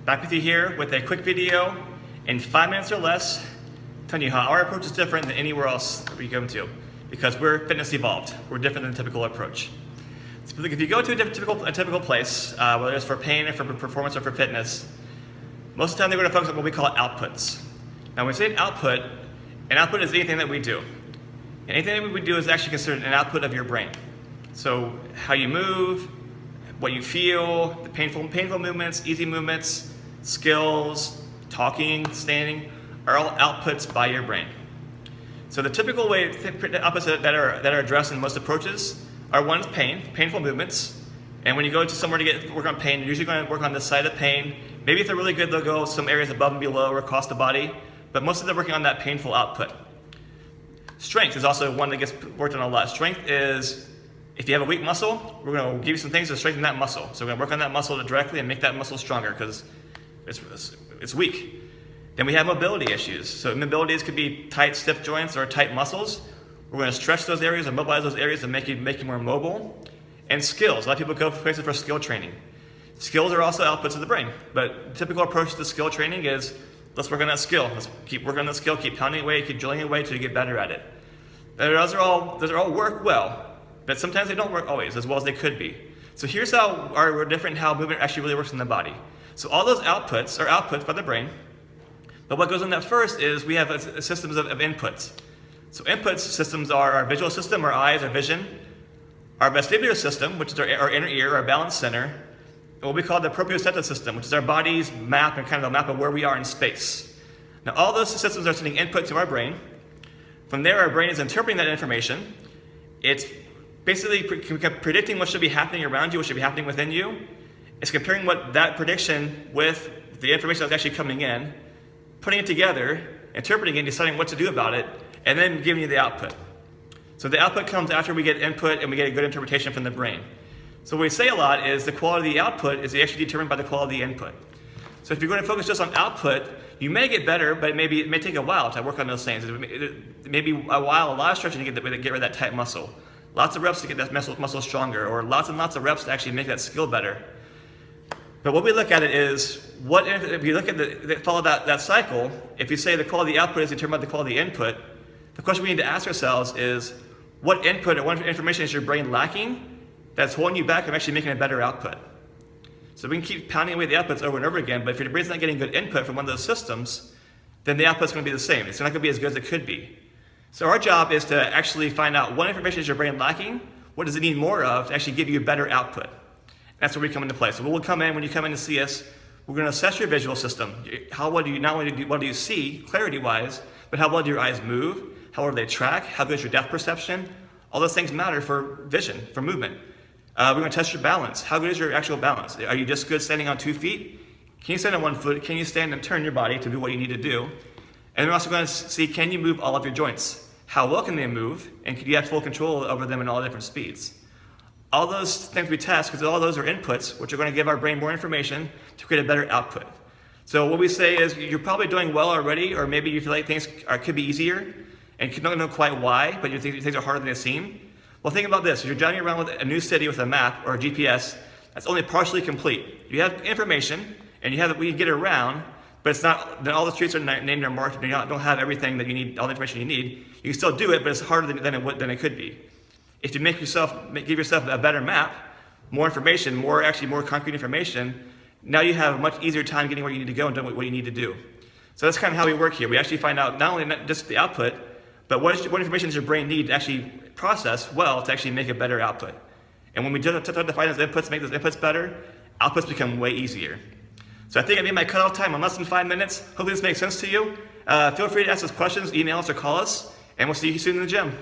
Back with you here with a quick video in 5 minutes or less, telling you how our approach is different than anywhere else that we go to, because we're fitness evolved. We're different than the typical approch. So if you go to a typical place, whether it's for pain or for performance or for fitness, most of the time they're going to focus on what we call outputs. Now when we say an output is anything that we do. And anything that we do is actually considered an output of your brain. So how you move, what you feel, the painful movements, easy movements, skills, talking, standing, are all outputs by your brain. So the typical way, the outputs that are addressed in most approaches are one is pain, painful movements. And when you go to somewhere to work on pain, you're usually going to work on the side of pain. Maybe if they're really good, they'll go some areas above and below or across the body. But most of them are working on that painful output. Strength is also one that gets worked on a lot. Strength is, if you have a weak muscle, we're going to give you some things to strengthen that muscle. So we're going to work on that muscle directly and make that muscle stronger because it's weak. Then we have mobility issues. So mobilities could be tight, stiff joints or tight muscles. We're going to stretch those areas and mobilize those areas to make you more mobile. And skills. A lot of people go for places for skill training. Skills are also outputs of the brain. But the typical approach to skill training is, let's work on that skill. Let's keep working on that skill, keep pounding away, keep drilling away until you get better at it. Those are all work well, but sometimes they don't work always as well as they could be. So here's how we're different, how movement actually really works in the body. So all those outputs are outputs by the brain, but what goes on that first is we have systems of inputs. So inputs systems are our visual system, our eyes, our vision, our vestibular system, which is our inner ear, our balance center, and what we call the proprioceptive system, which is our body's map and kind of a map of where we are in space. Now all those systems are sending input to our brain. From there, our brain is interpreting that information. It's basically predicting what should be happening around you, what should be happening within you. It's comparing that prediction with the information that's actually coming in, putting it together, interpreting it, deciding what to do about it, and then giving you the output. So the output comes after we get input and we get a good interpretation from the brain. So what we say a lot is the quality of the output is actually determined by the quality of the input. So if you're going to focus just on output, you may get better, but it may take a while to work on those things. It may be a while, a lot of stretching to get rid of that tight muscle. Lots of reps to get that muscle stronger, or lots and lots of reps to actually make that skill better. But what we look at it is, if you look at follow that cycle, if you say the quality of the output is determined by the quality of the input, the question we need to ask ourselves is, what input or what information is your brain lacking that's holding you back from actually making a better output? So we can keep pounding away the outputs over and over again, but if your brain's not getting good input from one of those systems, then the output's going to be the same. It's not going to be as good as it could be. So our job is to actually find out what information is your brain lacking, what does it need more of to actually give you a better output. That's where we come into play. So we'll come in, when you come in to see us, we're going to assess your visual system. How well do you, not only what do you see, clarity-wise, but how well do your eyes move? How well do they track? How good is your depth perception? All those things matter for vision, for movement. We're going to test your balance. How good is your actual balance? Are you just good standing on 2 feet? Can you stand on 1 foot? Can you stand and turn your body to do what you need to do? And we're also going to see, can you move all of your joints? How well can they move? And can you have full control over them in all different speeds? All those things we test, because all those are inputs, which are going to give our brain more information to create a better output. So what we say is, you're probably doing well already, or maybe you feel like things could be easier, and you don't know quite why, but you think things are harder than they seem. Well, think about this. If you're driving around with a new city with a map or a GPS, that's only partially complete. You have information, and we can get it around, but it's not, then all the streets are named or marked, and you don't have everything that you need, all the information you need. You can still do it, but it's harder than it could be. If you give yourself a better map, more information, more concrete information, now you have a much easier time getting where you need to go and doing what you need to do. So that's kind of how we work here. We actually find out not only just the output, but what information does your brain need to actually process well to actually make a better output. And when we just define those inputs, make those inputs better, outputs become way easier. So I think I made my cutoff time in less than 5 minutes. Hopefully this makes sense to you. Feel free to ask us questions, email us, or call us, and we'll see you soon in the gym.